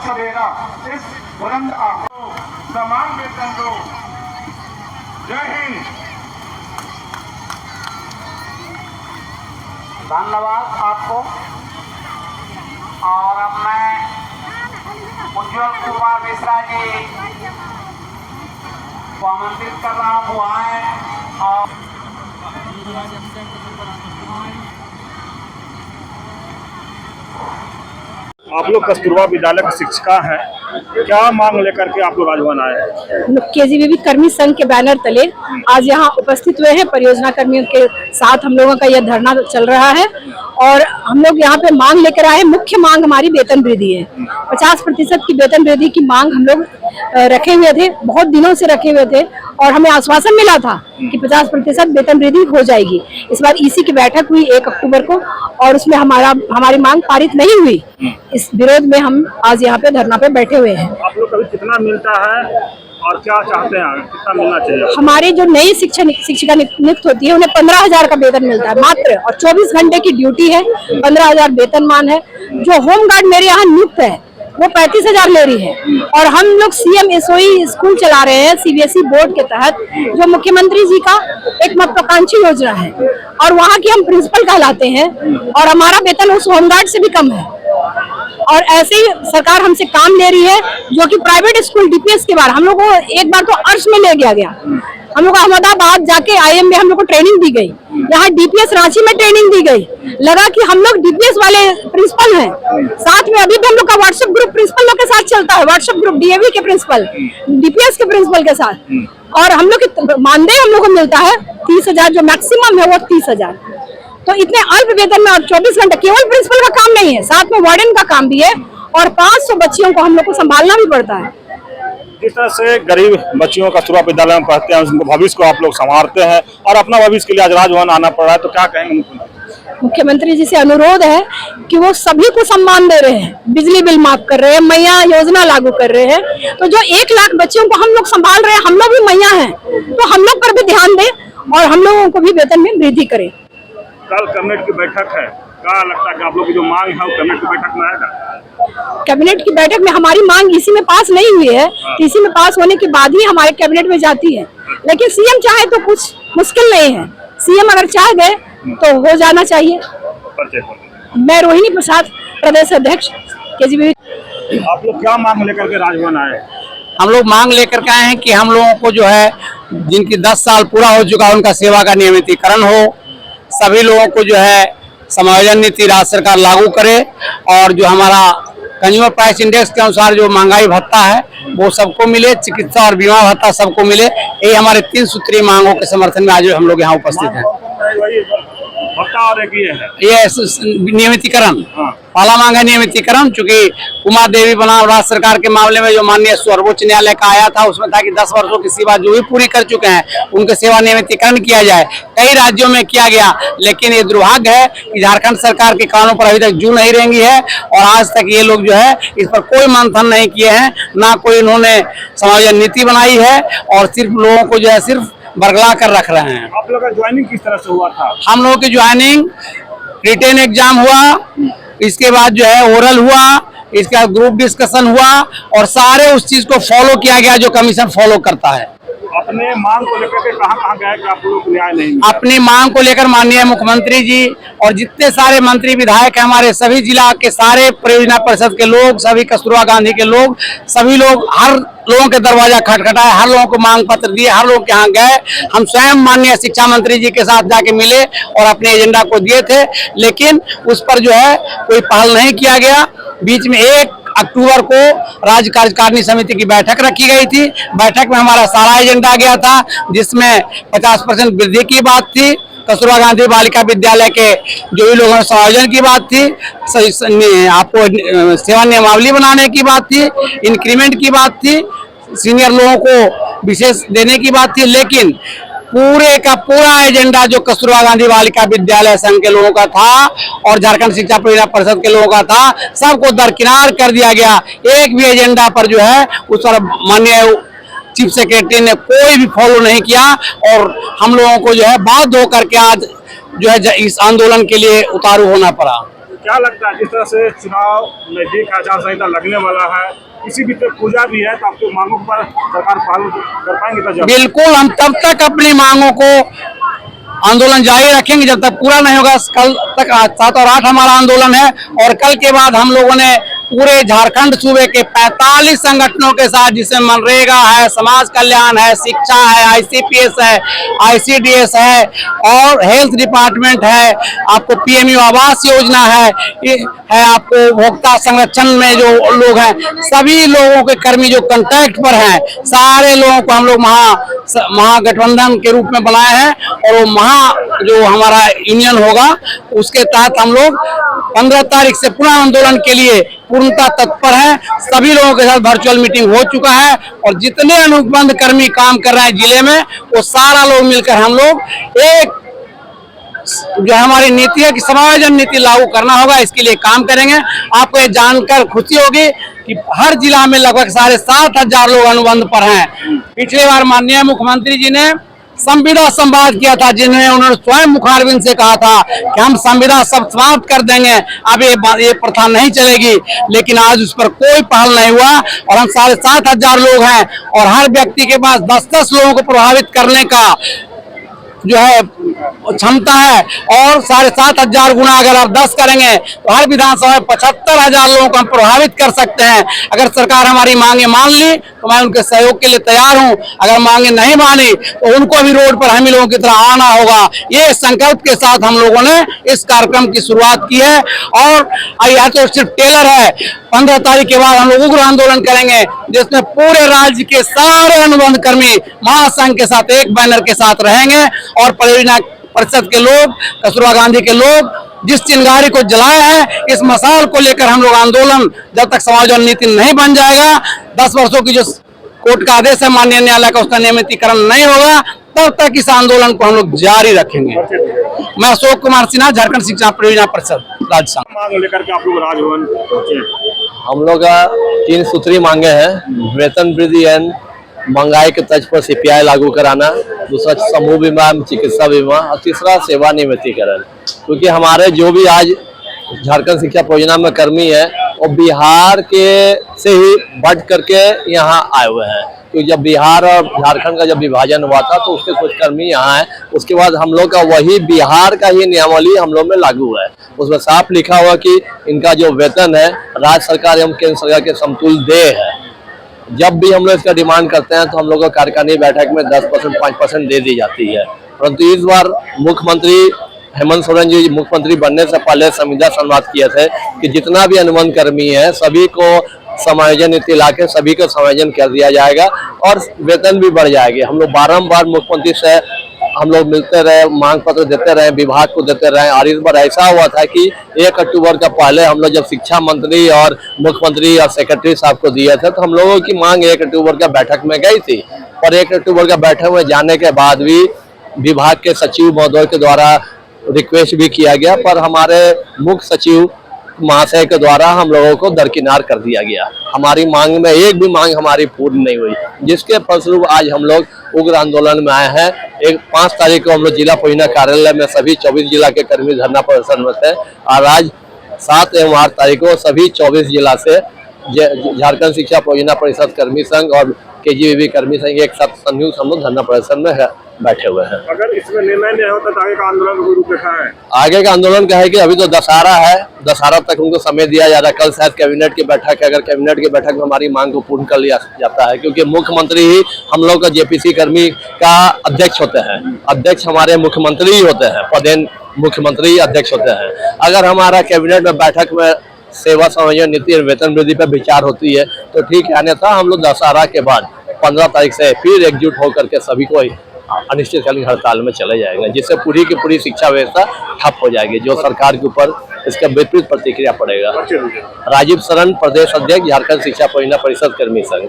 सवेरा इस बुलंद आंखों समान वेतन दो। जय हिंद। धन्यवाद आपको। और अब मैं उज्जवल कुमार मिश्रा जी को आमंत्रित कर रहा हूँ आए और आप लोग कस्तूरबा विद्यालय की शिक्षिका हैं, क्या मांग लेकर के आप लोग राजभवन आए हैं? केजीबीवी कर्मी संघ के बैनर तले आज यहाँ उपस्थित हुए हैं। परियोजना कर्मियों के साथ हम लोगों का यह धरना चल रहा है और हम लोग यहाँ पे मांग लेकर आए। मुख्य मांग हमारी वेतन वृद्धि है। 50% की वेतन वृद्धि की मांग हम लोग रखे हुए थे, बहुत दिनों से रखे हुए थे और हमें आश्वासन मिला था कि 50% वेतन वृद्धि हो जाएगी। इस बार ईसी की बैठक हुई 1 अक्टूबर को और उसमें हमारी मांग पारित नहीं हुई। इस विरोध में हम आज यहाँ पे धरना पे बैठे हुए हैं। आप लोग कभी कितना मिलता है और क्या चाहते हैं, कितना मिलना चाहिए? हमारी जो नई शिक्षिका नियुक्त होती है उन्हें 15,000 का वेतन मिलता है मात्र, और 24 घंटे की ड्यूटी है। 15,000 वेतनमान है। जो होमगार्ड मेरे यहाँ नियुक्त है वो 35,000 ले रही है। और हम लोग सीएम एसओई स्कूल चला रहे हैं सीबीएसई बोर्ड के तहत, जो मुख्यमंत्री जी का एक महत्वाकांक्षी योजना है और वहाँ की हम प्रिंसिपल कहलाते हैं और हमारा वेतन उस होमगार्ड से भी कम है। और ऐसे ही सरकार हमसे काम ले रही है जो कि प्राइवेट स्कूल डीपीएस के बारे हम लोग को एक बार तो अर्श में ले गया। हम लोग अहमदाबाद जाके आईएम में हम लोग को ट्रेनिंग दी गई, यहाँ डीपीएस रांची में ट्रेनिंग दी गई। लगा कि हम लोग डीपीएस वाले प्रिंसिपल हैं। साथ में अभी भी हम लोग का व्हाट्सएप ग्रुप प्रिंसिपल लोग के साथ चलता है, व्हाट्सएप ग्रुप डीएवी के प्रिंसिपल डीपीएस के प्रिंसिपल के साथ। और हम लोग मानदेय हम लोग को मिलता है 30,000, जो मैक्सिमम है वो 30,000। तो इतने अल्प वेतन में और 24 घंटे केवल प्रिंसिपल का काम नहीं है, साथ में वार्डन का काम भी है और 500 बच्चियों को हम लोग को संभालना भी पड़ता है। जिस तरह से गरीब बच्चियों कस्तूरबा विद्यालय में पढ़ते हैं, उनको भविष्य को आप लोग संवारते हैं और अपना भविष्य के लिए आज राजभवन आना पड़ रहा है, तो क्या कहेंगे? मुख्यमंत्री जी से अनुरोध है कि वो सभी को सम्मान दे रहे हैं, बिजली बिल माफ कर रहे हैं, मैया योजना लागू कर रहे हैं। तो जो 1 लाख बच्चियों को हम लोग संभाल रहे हैं, हम लोग भी मैया हैं, तो हम लोग पर भी ध्यान दें और हम लोगों को भी वेतन में वृद्धि करें। कल कैबिनेट की बैठक है, क्या लगता है कि आप लोग की जो मांग है वो कैबिनेट की बैठक में आएगा? कैबिनेट की बैठक में हमारी मांग इसी में पास नहीं हुई है, इसी में पास होने के बाद ही हमारे कैबिनेट में जाती है। लेकिन सीएम चाहे तो कुछ मुश्किल नहीं है, सीएम अगर चाह गए तो हो जाना चाहिए। मैं रोहिणी प्रसाद, प्रदेश अध्यक्ष केजीबीवी। आप लोग क्या मांग लेकर के राजभवन आए? हम लोग मांग लेकर के आए हैं कि हम लोगों को जो है जिनकी 10 साल पूरा हो चुका है उनका सेवा का नियमितीकरण हो, सभी लोगों को जो है समायोजन नीति राज्य सरकार लागू करे और जो हमारा कंज्यूमर प्राइस इंडेक्स के अनुसार जो महंगाई भत्ता है वो सबको मिले, चिकित्सा और बीमा भत्ता सबको मिले। ये हमारे 3 सूत्रीय मांगों के समर्थन में आज हम लोग यहाँ उपस्थित हैं। और ये नियमितीकरण पहला मांग है नियमितीकरण, चूंकि कुमार देवी बनाम राज्य सरकार के मामले में जो माननीय सर्वोच्च न्यायालय का आया था उसमें था कि 10 वर्षों की सेवा जो भी पूरी कर चुके हैं उनके सेवा नियमितीकरण किया जाए। कई राज्यों में किया गया, लेकिन ये दुर्भाग्य है कि झारखंड सरकार के कानून पर अभी तक जू नहीं रेंगी है और आज तक ये लोग जो है इस पर कोई मंथन नहीं किए हैं, ना कोई इन्होंने समायोजन नीति बनाई है और सिर्फ लोगों को जो है सिर्फ बरगला कर रख रहे हैं। आप लोगों का ज्वाइनिंग किस तरह से हुआ था? हम लोगों की ज्वाइनिंग रिटेन एग्जाम हुआ, इसके बाद जो है ओरल हुआ, इसके बाद ग्रुप डिस्कशन हुआ और सारे उस चीज को फॉलो किया गया जो कमीशन फॉलो करता है। अपने मांग को लेकर के कहाँ गए कि आप लोगों को न्याय नहीं मिला? अपनी मांग को लेकर माननीय मुख्यमंत्री जी और जितने सारे मंत्री विधायक हैं, हमारे सभी जिला के सारे परियोजना परिषद के लोग, सभी कस्तूरबा गांधी के लोग, सभी लोग हर लोगों के दरवाजा खटखटाए, हर लोगों को मांग पत्र दिए, हर लोग के यहाँ गए। हम स्वयं माननीय शिक्षा मंत्री जी के साथ जाके मिले और अपने एजेंडा को दिए थे, लेकिन उस पर जो है कोई पहल नहीं किया गया। बीच में 1 अक्टूबर को राज्य कार्यकारिणी समिति की बैठक रखी गई थी। बैठक में हमारा सारा एजेंडा गया था, जिसमें 50% वृद्धि की बात थी, कस्तूरबा गांधी बालिका विद्यालय के जो भी लोगों ने समायोजन की बात थी, आपको सेवा नियमावली बनाने की बात थी, इंक्रीमेंट की बात थी, सीनियर लोगों को विशेष देने की बात थी। लेकिन पूरे का पूरा एजेंडा जो कस्तूरबा गांधी बालिका विद्यालय संघ के लोगों का था और झारखंड शिक्षा परियोजना परिषद के लोगों का था, सबको दरकिनार कर दिया गया। एक भी एजेंडा पर जो है उस पर माननीय चीफ सेक्रेटरी ने कोई भी फॉलो नहीं किया और हम लोगों को जो है बाध्य होकर के आज जो है इस आंदोलन के लिए उतारू होना पड़ा। क्या लगता है जिस तरह से चुनाव नजदीक आचार संहिता लगने वाला है, इसी बीच में पूजा भी है, तो आपकी मांगों पर सरकार पालन कर पाएंगे? तो बिल्कुल, हम तब तक अपनी मांगों को आंदोलन जारी रखेंगे जब तक पूरा नहीं होगा। कल तक 7 और 8 हमारा आंदोलन है और कल के बाद हम लोगों ने पूरे झारखंड सूबे के 45 संगठनों के साथ, जिसमें मनरेगा है, समाज कल्याण है, शिक्षा है, आईसीपीएस है, आईसीडीएस है और हेल्थ डिपार्टमेंट है, आपको पीएमयू आवास योजना है आपको उपभोक्ता संरक्षण में जो लोग हैं, सभी लोगों के कर्मी जो कांटेक्ट पर हैं, सारे लोगों को हम लोग महागठबंधन के रूप में बनाए हैं और वो जो हमारा यूनियन होगा उसके तहत हम लोग 15 तारीख से पुनः आंदोलन के लिए पूर्णतः तत्पर है। सभी लोगों के साथ वर्चुअल मीटिंग हो चुका है और जितने अनुबंध कर्मी काम कर रहे हैं जिले में, वो सारा लोग मिलकर हम लोग एक जो हमारी नीति है कि समायोजन नीति लागू करना होगा, इसके लिए काम करेंगे। आपको ये जानकर खुशी होगी कि हर जिला में लगभग 7,500 लोग अनुबंध पर हैं। पिछले बार माननीय मुख्यमंत्री जी ने संविदा संवाद किया था, जिन्हें उन्होंने स्वयं मुखारबिंद से कहा था कि हम संविदा सब समाप्त कर देंगे, अब ये प्रथा नहीं चलेगी, लेकिन आज उस पर कोई पहल नहीं हुआ और हम 7,500 लोग हैं और हर व्यक्ति के पास 10-10 लोगों को प्रभावित करने का जो है क्षमता है और 7,500 गुना अगर आप 10 करेंगे तो हर विधानसभा में 75,000 लोगों को हम प्रभावित कर सकते हैं। अगर सरकार हमारी मांगे मान ली तो मैं उनके सहयोग के लिए तैयार हूं, अगर मांगे नहीं मानी तो उनको भी रोड पर हम लोगों की तरह आना होगा। ये संकल्प के साथ हम लोगों ने इस कार्यक्रम की शुरुआत की है और यह तो सिर्फ टेलर है। 15 तारीख के बाद हम लोग उग्र आंदोलन करेंगे, जिसमें पूरे राज्य के सारे अनुबंध कर्मी महासंघ के साथ एक बैनर के साथ रहेंगे और परियोजना परिषद के लोग, कस्तूरबा गांधी के लोग जिस चिंगारी को जलाया है, इस मसाल को लेकर हम लोग आंदोलन जब तक समायोजन नीति नहीं बन जाएगा, 10 वर्षों की जो कोर्ट का आदेश है माननीय न्यायालय का, उसका नियमितीकरण नहीं होगा, तब तक इस आंदोलन को हम लोग जारी रखेंगे। मैं अशोक कुमार सिन्हा, झारखंड शिक्षा परियोजना परिषद राजस्थान। मांग लेकर के आप लोग राजभवन पहुंचे? हम लोग का 3 सूत्री मांगे हैं। वेतन वृद्धि एवं महंगाई के तर्ज पर सीपीआई लागू कराना, दूसरा समूह बीमा, चिकित्सा बीमा और तीसरा सेवानिवृत्तीकरण। क्योंकि हमारे जो भी आज झारखंड शिक्षा परियोजना में कर्मी है वो बिहार के से ही बढ़ करके यहाँ आए हुए हैं। क्योंकि जब बिहार और झारखंड का जब विभाजन हुआ था तो उसके कुछ कर्मी यहाँ हैं, उसके बाद हम लोग का वही बिहार का ही नियमावली हम लोग में लागू हुआ है। उसमें साफ लिखा हुआ कि इनका जो वेतन है राज्य सरकार एवं केंद्र सरकार के समतुल्य देय है। जब भी हम लोग इसका डिमांड करते हैं तो हम लोग को कार्यकारिणी बैठक में 10%, 5% दे दी जाती है। परंतु इस बार मुख्यमंत्री हेमंत सोरेन जी मुख्यमंत्री बनने से पहले संविदा संवाद किए थे कि जितना भी अनुबंध कर्मी है सभी को समायोजन नीति लाके सभी को समायोजन कर दिया जाएगा और वेतन भी बढ़ जाएगी। हम लोग बारम्बार मुख्यमंत्री से हम लोग मिलते रहे, मांग पत्र देते रहे, विभाग को देते रहे और इस बार ऐसा हुआ था कि 1 अक्टूबर का पहले हम लोग जब शिक्षा मंत्री और मुख्यमंत्री और सेक्रेटरी साहब को दिए थे तो हम लोगों की मांग 1 अक्टूबर का बैठक में गई थी। पर 1 अक्टूबर का बैठक में जाने के बाद भी विभाग के सचिव महोदय के द्वारा रिक्वेस्ट भी किया गया, पर हमारे मुख्य सचिव महाशय के द्वारा हम लोगों को दरकिनार कर दिया गया। हमारी मांग में एक भी मांग हमारी पूर्ण नहीं हुई, जिसके फलस्वरूप आज हम लोग उग्र आंदोलन में आए हैं। 5 तारीख को हम लोग जिला परियोजना कार्यालय में सभी 24 जिला के कर्मी धरना प्रदर्शन में थे और आज 7 एवं 8 तारीख को सभी 24 जिला से झारखंड शिक्षा परियोजना परिषद कर्मी संघ और केजीबीवी कर्मी संघ एक साथ संयुक्त हम लोग धरना प्रदर्शन में बैठे हुए हैं। अगर इसमें निर्णय नहीं होता तो आगे का आंदोलन कोई रूपरेखा है? आगे का आंदोलन क्या है कि अभी तो दशहरा है, दशहरा तक उनको समय दिया जा रहा है। कल शायद कैबिनेट की बैठक है, अगर कैबिनेट की बैठक में हमारी मांग को पूर्ण कर लिया जाता है, क्योंकि मुख्यमंत्री ही हम लोग का जेपीसी कर्मी का अध्यक्ष होते हैं। अध्यक्ष हमारे मुख्यमंत्री ही होते हैं, पदेन मुख्यमंत्री अध्यक्ष होते हैं। अगर हमारा कैबिनेट में बैठक में सेवा समायोजन नीति और वेतन वृद्धि पर विचार होती है तो ठीक है, अन्यथा हम लोग दशहरा के बाद 15 तारीख से फिर एकजुट होकर के सभी को अनिश्चितकालीन हड़ताल में चले जाएंगे, जिससे पूरी की पूरी शिक्षा व्यवस्था ठप हो जाएगी, जो सरकार के ऊपर इसका विपरीत प्रतिक्रिया पड़ेगा। राजीव शरण, प्रदेश अध्यक्ष, झारखंड शिक्षा परियोजना परिषद कर्मी संघ।